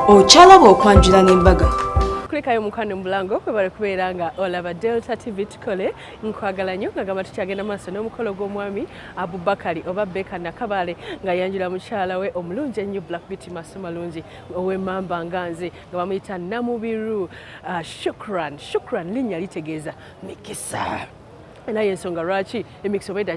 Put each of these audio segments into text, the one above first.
Ochalaba okwanjula n'embaga. Kulikayo mukwano mulango kwe bali kubeera nga olaba Delta TV tukole nkwagala nnyo nga gamba tukyagenda maaso n'omukolo gw'omwami Abubakari oba Becks Nakabale nga yanjula mukyala we omulungi ennyo Black Beauty maso malungi ow'emmamba nganze nga bamuyita Namubiru Shukrun linnya litegeeza mikisa. Naye ensonga lwaki emikisa bweda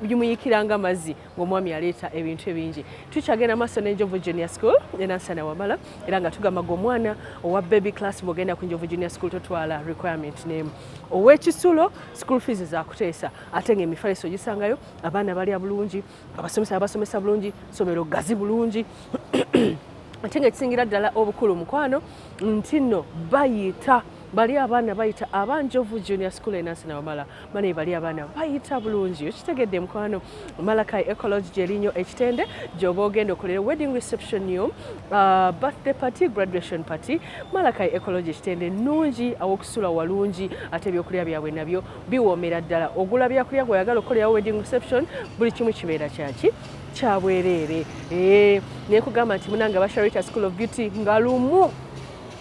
gimuyikira amazzi ng'omwami aleeta ebintu ebingi. Tukyagenda maaso n'Enjovu Junior School enansana wamala era nga tugamba ng'omwana owa baby class bw'ogenda ku Enjovu Junior School totwala requirement n'emu. Ow'ekisulo school fees zaakuteesa ate ng'emifaliso gisangayo abaana balya bulungi abasomesa basomesa bulungi ssomero gazi bulungi ate ng'ekisingira ddala obukulu mukwano nti nno bali abaana bayita abanjovu Junior School enansana wamala mane bali abaana bayita bulungi okitegedde mukwano Malakai Ecology gyerinyo ekitende gy'oba ogenda okolera wedding reception yo birthday party graduation party Malakai Ecology ekitende nungi awokusula walungi ate ebyokulya byabwe nabyo biwoomera ddala ogula byakulya gw'oyagala okukolerawo wedding reception buli kimu kibeera kyaki kyabwereere naye kugamba nti munanga ba Sharita School of Beauty nga lumu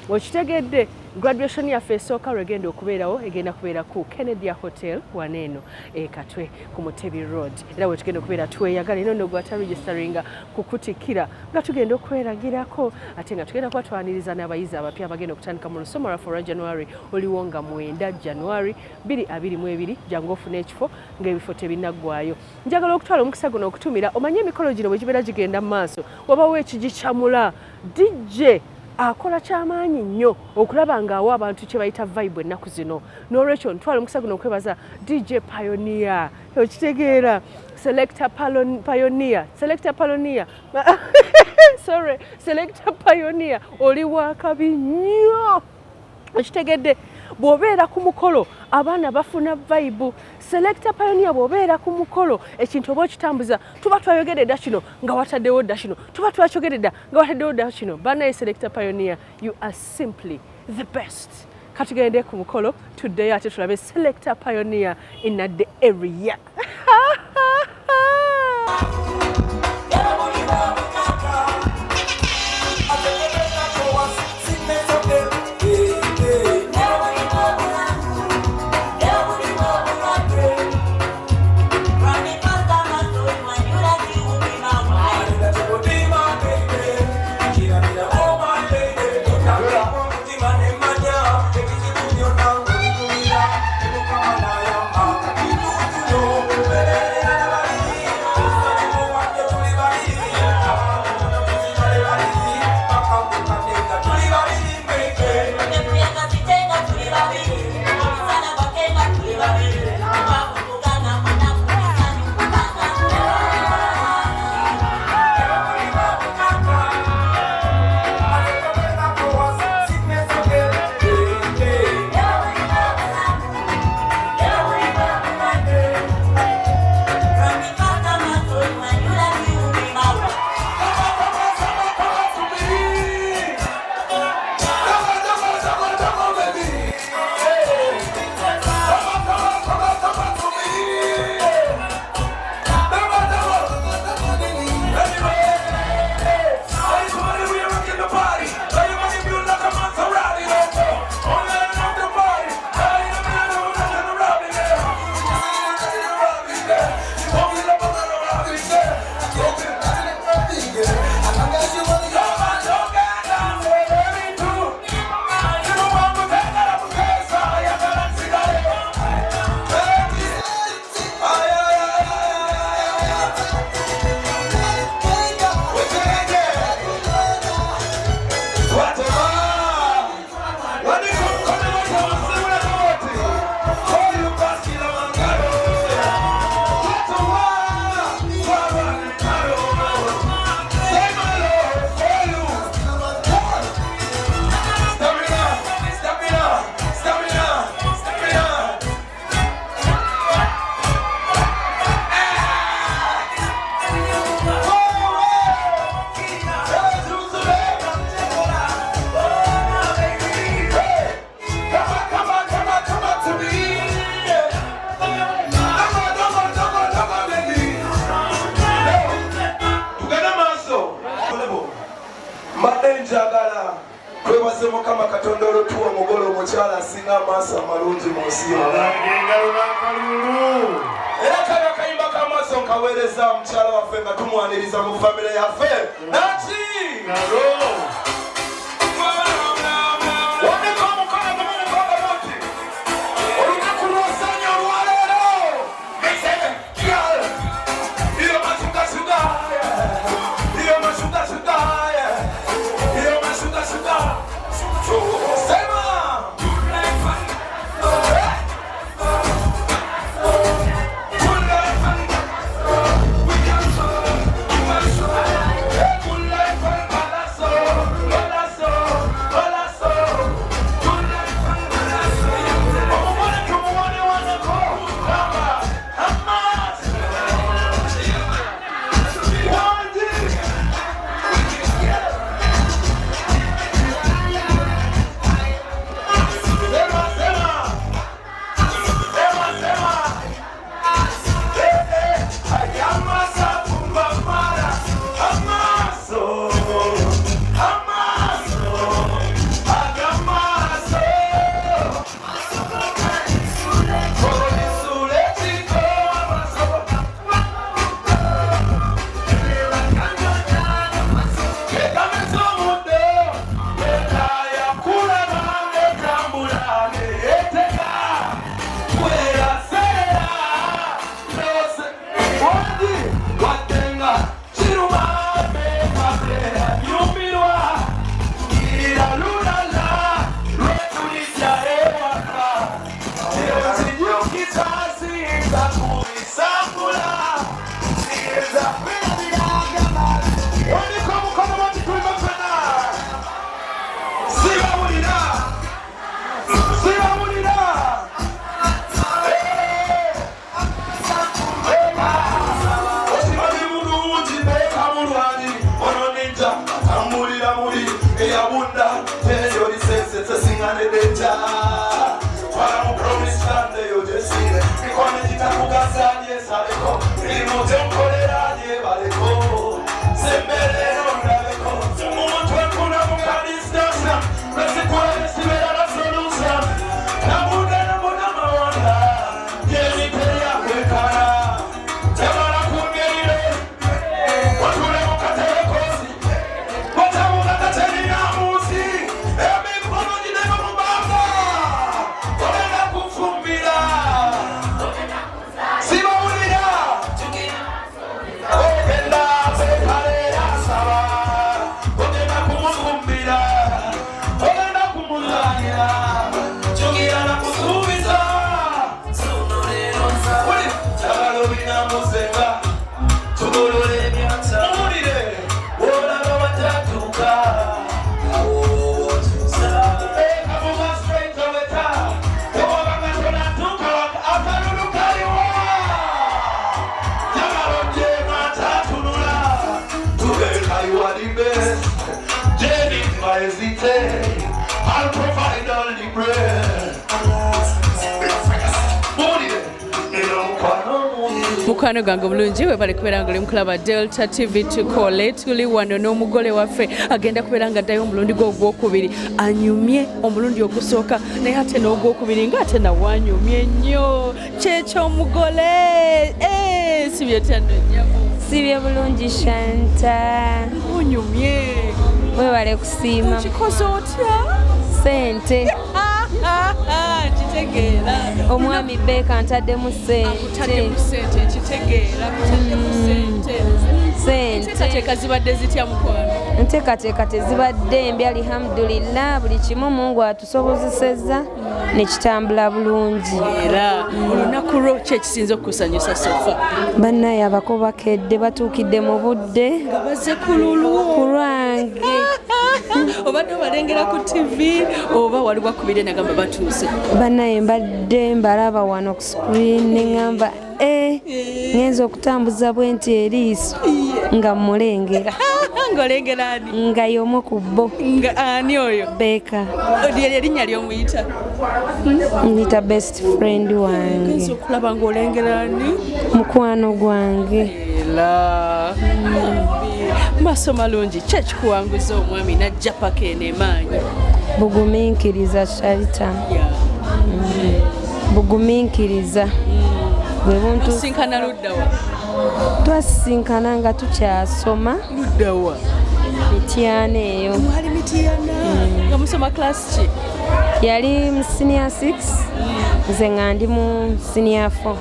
okitegedde graduation yaffe esooka lwegenda okubeerawo egenda kubeera ku Kennedy Hotel waneeno Katwe ku Mutebi Road era wetugenda okubeera tweyagala ino nno gwata registeringa kukutikira nga tugenda okweragirako ate nga tugenda kwatwaniriza n'abayizi abapya abagenda okutandika mu lusoma lwaffe January oliwo nga 9 January 2022 jangu ofuna ekifo ng'ebifo tebinaggwayo. Njagala okutwala omukisa guno okutumira omanye emikolo gino bwe gibeera gigenda mu maaso wabawo ekigicamula DJ akola kyamaanyi nnyo okulaba ng'awa abantu kye bayita vibe ennaku zino n'olwekyo ntwala omukisa guno okwebaza DJ Pioneer okitegeera Selector Pioneer oli wakabi nnyo okitegedde bw'obeera ku mukolo abaana bafuna vibe. Selector Pioneer bw'obeera ku mukolo ekintu oba okitambuza tuba twayogedde dda kino nga wataddewo dda kino tuba twakyogedde dda nga wataddewo dda kino banaye Selector Pioneer you are simply the best. Katugende ku mukolo tuddeyo ate tulabe Selector Pioneer in the area. njagala kwebaze mukama katonda olutuwa omugole omukyala asinga amaaso amalungi mu nsi yonna era kano akayimba k'amaaso nkaweereza mukyala waffe nga tumwaniriza mu famire yaffe naki wandika omukono gumumukono muti olunaku lw'osanyu olwaleero iyo masugasuga iyo masugasuga iyo masugasuga sema I'll provide all the bread. Mukwano gange bulungi we bali kubeera nga oli mukulaba Delta TV tukole tuli wano n'omugole waffe agenda kubeera nga addayo omulundi gwe ogwokubiri anyumye omulundi ogusooka naye ate n'ogwokubiri ng'ate nawe anyumye nnyo kyekyo omugole sibye tyano nnyabo sibye bulungi Shanta onyumye webale kusiima kikoze otya sente kitegeera omwami Becks ntaddemu sente kitegeera sente zibadde zitya mukwano nteekateeka tezibadde mbi alhamdulillah buli kimu Mungu atusobozesezza ne kitambula bulungi era olunaku lwo kyekisinza okukusanyusa sofa bannaye abako bakedde batuukidde mu budde nga bazze ku lwange obadde obalengera ku TV oba wali wakubire nagamba batuuse bannaye mbadde mbalaba wano ku screen neŋŋamba ngenza okutambuza bwenti eriiso nga mulengera ng'olengera ani nga y'omu ku bo nga ani oyo Becks erinnya ly'omuyita nyita best friend wange ngenza okulaba ng'olengera ani mukwano gwange era Maso malungi church kuwanguza omwami najja paka enemaanyi. Bugumiikiriza Sharita. Bugumiikiriza. Bwe buntu sinkana luddawa. Twasisinkana nga tukyasoma. Luddawa. Mityana eyo. Mwali Mityana. Nga musoma class ki? Yali mu senior 6. Nze nga ndi mu senior 4.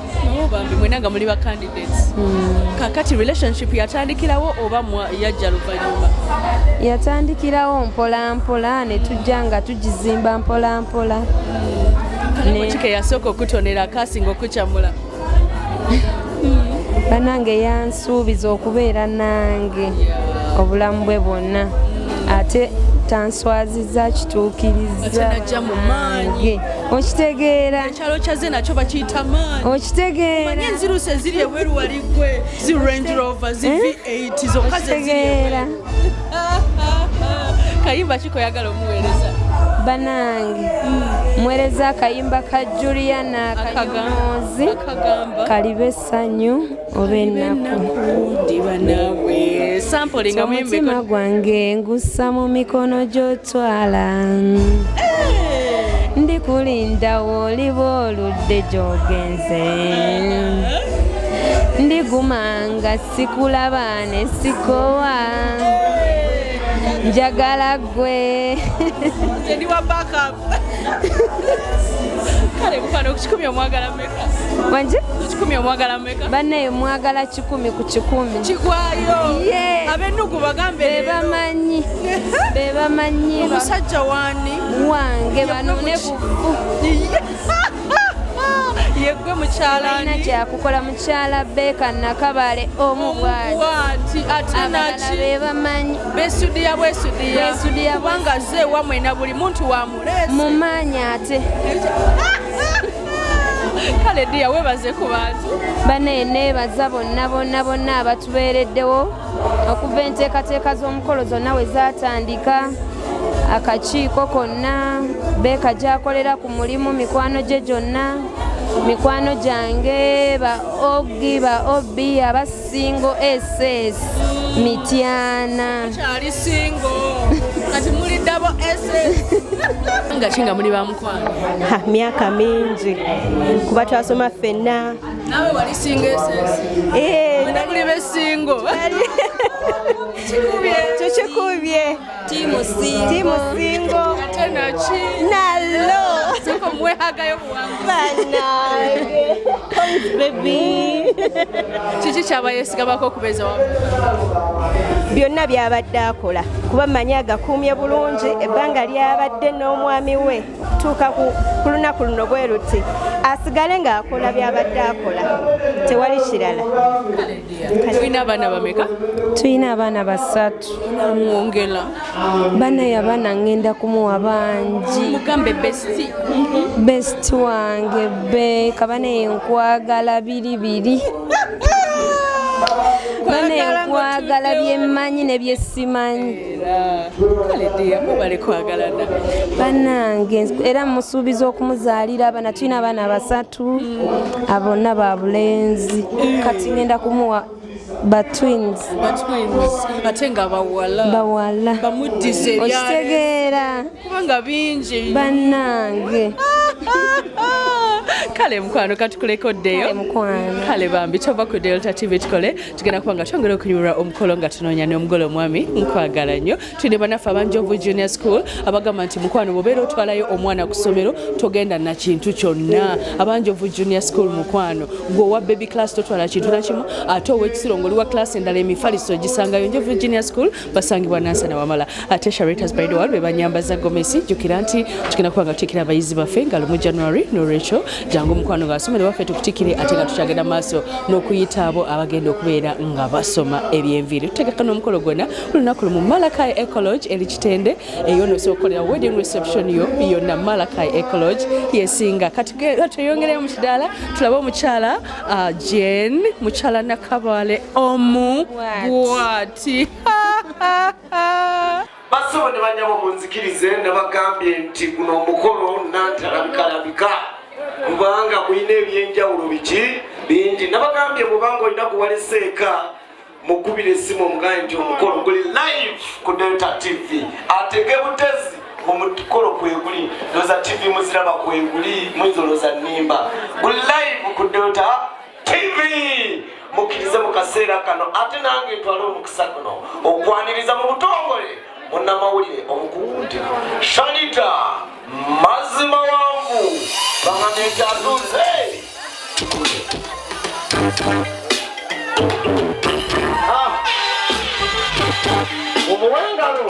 Bambi mwena nga muli ba candidates. Kakati relationship yatandikirawo oba yajja luvannyuma? Yatandikirawo mpola mpola ne tujja nga tugizimba mpola mpola. Kike yasooka okutonera akasinga okukyamula. Banange yansuubiza okubeera nange obulamu bwe bwonna ate tanswaziza kituukiriza najja mu maanyi. Okitegeera ekyalo kyaze nakyo bakiyita maanyi. Okitegeera manye enziruse ziri ebweru wali gwe zi Range Rover zi V8 zokka zeziri kayimba kiko yagala omuweereza banange mwereza akayimba ka Juliana Kayonoozi kalibe essanyu oba ennaku ndiba naawe sampolinga muyimbe omutima gwange ngussa mu mikono gy'otwala ndikulinda w'oliba oludde gy'ogenze ndigumanga sikulaba ne sikowa njagala gwe ndi wa backup kale mfano ku 10 omwagala meka wanje 10 omwagala meka banne mwagala 10 ku 10 kigwayo abennugu bagambe bebamanyi omusajja wani wange banone bufu yegwe mukyalani na kyakukola mukyala Beka nakabale omubwati ate naki bebamanyi besudiya kubanga ze wamwe na buli muntu wamulese mumanyi ate kale dia webaze ku bantu banene baza bonna abatubeereddewo okuva enteekateeka z'omukolo zonna we zaatandika akakiiko konna Beka gy'akolera ku mulimu mikwano gye gyonna mikwano gyange ba Ogi ba Obi abasingo SS Mityana kyali singo kati muli dabo SS nga kinga muli ba mukwano myaka mingi kuba twasoma ffenna nawe wali singo SS mwena muli be singo tukikubye timu singo ate naki nalo siko mwehagayo buwangu banange baby kiki kyaba yesigabako okubeza wamu byonna byabadde akola kuba manyi agakuumye bulungi ebbanga lyabadde n'omwami we okutuuka ku lunaku luno bwe luti asigale ng'akola byabadde akola tewali kirala. Tulina abaana bameka? Tulina abaana 3. Mwongera bana abaana ngenda kumuwa bangi mugambe best wange Beka bane nkwagala 2 bane nkwagala byemmanyi ne byesimanyi kale dia mubale kwagalana banange era musuubiza okumuzaalira abaana tulina abaana 3 abonna ba bulenzi kati ngenda kumuwa twins ate nga bawala bamudise okitegeera kubanga bingi bannange kale mukwano katukulekoddeyo kale bambi tova ku Delta TV tukole tugenda kubanga twongera okunyumira omukolo nga tunoonya n'omugole omwami nkwagala nnyo tuli banafe abanjovu junior school abagamba nti mukwano bobeera otwalayo omwana ku ssomero togenda na kintu kyonna abanjovu junior school mukwano gwe baby class totwala kintu nakimu ate ow'ekisiro ng'oliwa class endala emifaliso gisangayo njovu junior school basangibwa Nansana Wamala ate Sharitas by the world bebanyambaza Gomesi jukira nti tugenda kubanga tutikira abayizi baffe nga lumu January no Rachel jangu mukwano gw'asomero waffe tukutikire ate nga tukyagenda maaso n'okuyita abo abagenda okubeera nga basoma ebyenviiri tutegeka n'omukolo gwonna olunaku lumu Malakai Ecology eri Kitende eyo nosookolera wedding reception yo yonna Malakai Ecology yesinga kati tuyongereyo mu kidaala tulabe omukyala Jen mukyala Nakabale omu bwati basobo ne banyabo munzikirize nabagambye nti guno omukolo nantalabika kubanga mulina ebyenjawulo biki bingi nabagambye mubanga olina kuwaleseeka mukubira essimu omugaye nti omukolo guli live ku Delta TV atege butezi omukolo kweguli loza TV muziraba kweguli muzoloza nimba guli live ku Delta TV mukirize mu kaseera kano ate nange ntwala omukisa guno okwaniriza mu butongole munnamawulire omukugunti Sharita mazima wangu banganete atuze umuwengalo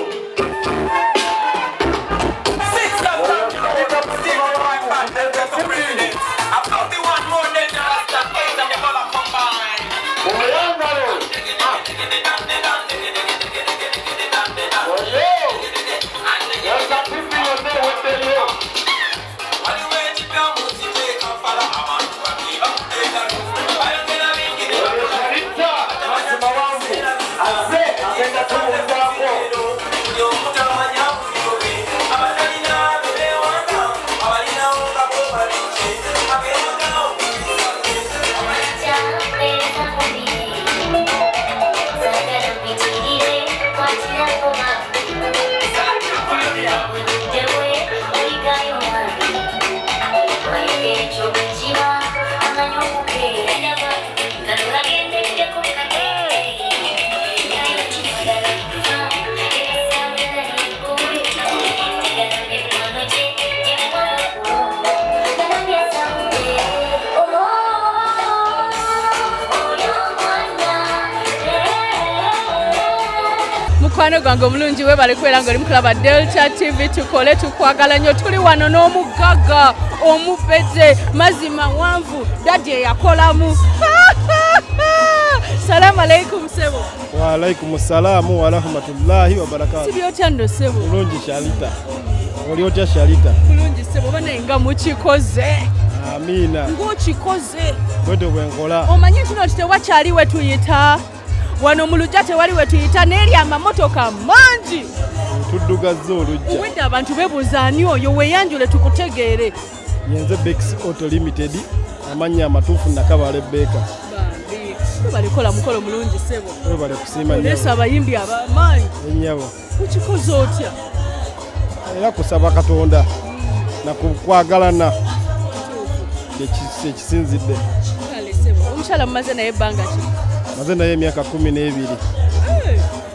mukwano gwange omulungi webale kwera nga oli mukulaba Delta TV tukole tukwagala nnyo tuli wano n'omugagga omupete mazima wanvu daddy yakolamu salamu alaikum sebo wa alaikum salamu wa rahmatullahi wa barakatuh sibyotya nno sebo mulungi Sharita oli otya Sharita mulungi sebo bana nga mukikoze amina ng'okikoze bwete bwenkola omanyi nti no tewakyali we tuyita wano mu lujja tewali we tuyita n'eri amamotoka mangi tuddugaza olujja owedde abantu beebuuza ani oyo weeyanjule tukutegeere yenze Becks Auto Limited amannya amatuufu nakabale Beka balikola mukolo mulungi sebo webale kusiima olesa abayimbi abamaanyi ennyabo ukikoze otya era kusaba Katonda nakukwagalana ekisinzidde kale sebo omukyala mumaze naye ebbanga ki maze naye emyaka 12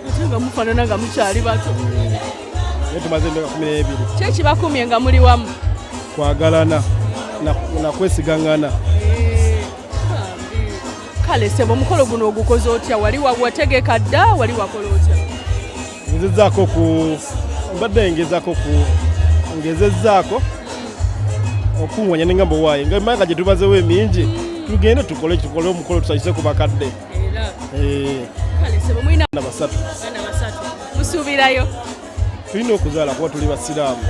ate nga mufaanana nga mukyali bato naye tumaze emyaka 12 kyekibakumye nga muli wamu kwagalana nakwesigaŋŋana kale sebo omukolo guno ogukoze otya wali wategeka dda wali wakola otya mbadde ngezezzaako okuŋŋanya nengamba waaye nga emyaka gye tumazewo emingi tugende tukole omukolo tusanyuse ku bakadde kale sebo mulina bana basatu musuubirayo tulina okuzaala kuba tuli basiraamu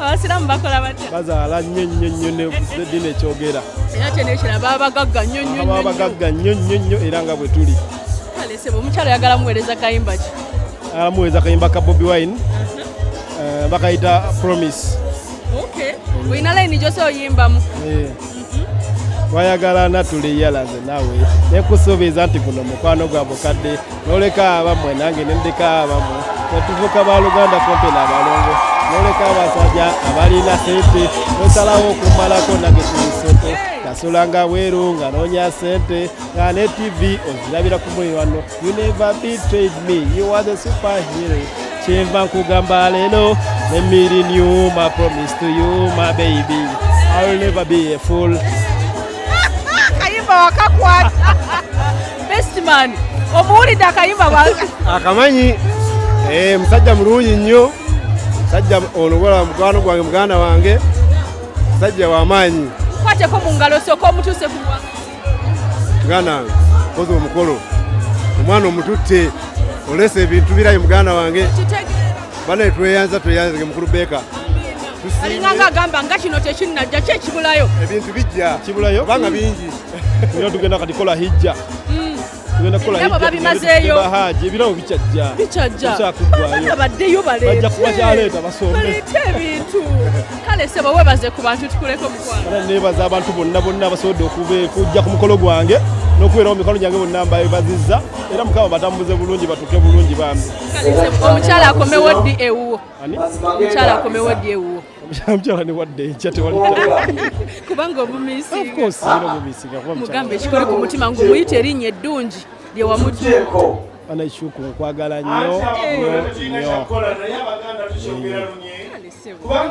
abasiraamu bakola batya bazaala nnyo neddiini ekyogera era kyenekira baba bagagga nnyo era nga bwe tuli kale sebo omukyalo yagala muweereza kayimba ki alamuweereza kayimba ka Bobi Wine bakayita Promise olina layini gyose oyimbamu wayagalana tuliyalaze nawe nekusuubiza nti guno mukwano gwa mukadde noleka abamwe nange nendeka abamwe netuvuka baluganda kumpi n'abalongo noleka abasajja abalina sente nosalawo okumalako nange tulisoto nasulanga bweru nga noonya sente nga ne TV ozirabira ku muli wano you never betrayed me you are the superhero kyenva nkugamba leero let me renew my promise to you my baby I will never be a fool akayimba wakakwata best man omuwulidde akayimba akamanyi musajja mulungi nnyo musajja onogola mukwano gwange muganda wange musajja w'amaanyi kwateko mu ngalo sooka omutuuse kuwa muganda wange koze omukolo omwana omututte olesa ebintu birayi muganda wange bana tweyanza mukulu Beka alinganga agamba nga kino tekinnajja kyekibulayo ebintu bijja kibulayo banga bingi era tugenda kati kola hijja tugenda kukola Nabo babimazeeyo. bahaji ebirabo bikyajja bikyajja baddeyo bajja kubakyaleeta basombe baleete ebintu kale sebo webaze ku bantu tukuleko mukwano era nebaza abantu bonna abasobodde okujja ku mukolo gwange n'okubeerawo mikono gyange bonna mbazizza era mukama batambuze bulungi batuke bulungi bambi omukyala akomewo ddi ewuwo omukyala akomewo ddi ewuwo omukyala ne wadde enkya tewali kubanga mugambe ekikole ku mutima ng'omuyita erinnya eddungi lye wamutuuka ana Shukrun nkwagala nnyo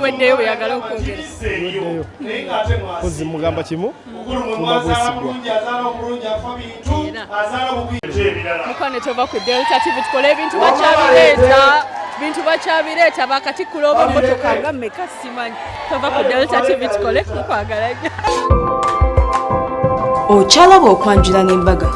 weddeyo bweyagala okwogera kozi mugamba kimu tuma bwesigwa mukwane tova ku Delta TV tukole bintu bakyabireeta bakatikkula oba emmotoka nga mmeka simanyi tova ku Delta TV tukole nkwagala nnyo Okyalaba okwanjula n'embaga.